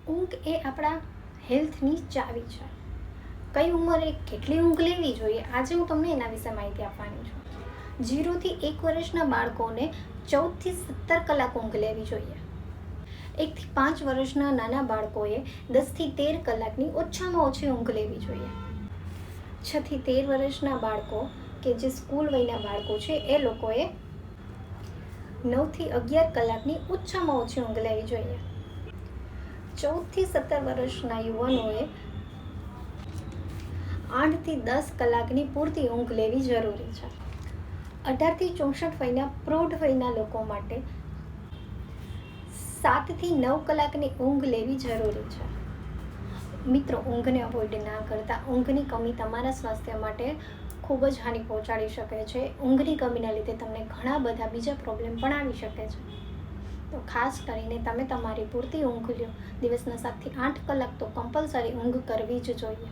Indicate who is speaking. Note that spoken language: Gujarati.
Speaker 1: ઊંઘ એ આપણા હેલ્થની ચાવી છે. કઈ ઉંમરે કેટલી ઊંઘ લેવી જોઈએ, આજે હું તમને એના વિશે માહિતી આપવાની છું. 0 થી 1 વર્ષના બાળકોને 14 થી 17 કલાક ઊંઘ લેવી જોઈએ. 1 થી 5 વર્ષના નાના બાળકોએ 10 થી 13 કલાકની ઓછામાં ઓછી ઊંઘ લેવી જોઈએ. 6 થી 13 વર્ષના બાળકો કે જે સ્કૂલ વયના બાળકો છે એ લોકોએ 9 થી 11 કલાકની ઓછામાં ઓછી ઊંઘ લેવી જોઈએ. 14 થી 17 વર્ષના યુવાનોએ 8 થી 10 કલાકની પૂરતી ઊંઘ લેવી જરૂરી છે. 18 થી 64 વયના પ્રૌઢ વયના લોકો માટે 7 થી 9 કલાકની ઊંઘ લેવી જરૂરી છે. મિત્રો, ઊંઘને અવોઇડ ના કરતા. ઊંઘની કમી તમારા સ્વાસ્થ્ય માટે ખૂબ જ હાનિ પહોંચાડી શકે છે. ઊંઘની કમીના લીધે તમને ઘણા બધા બીજા પ્રોબ્લેમ પણ આવી શકે છે. તો ખાસ કરીને તમે તમારી પૂરતી ઊંઘ લો. દિવસના 7 થી 8 કલાક તો કમ્પલસરી ઊંઘ કરવી જ જોઈએ.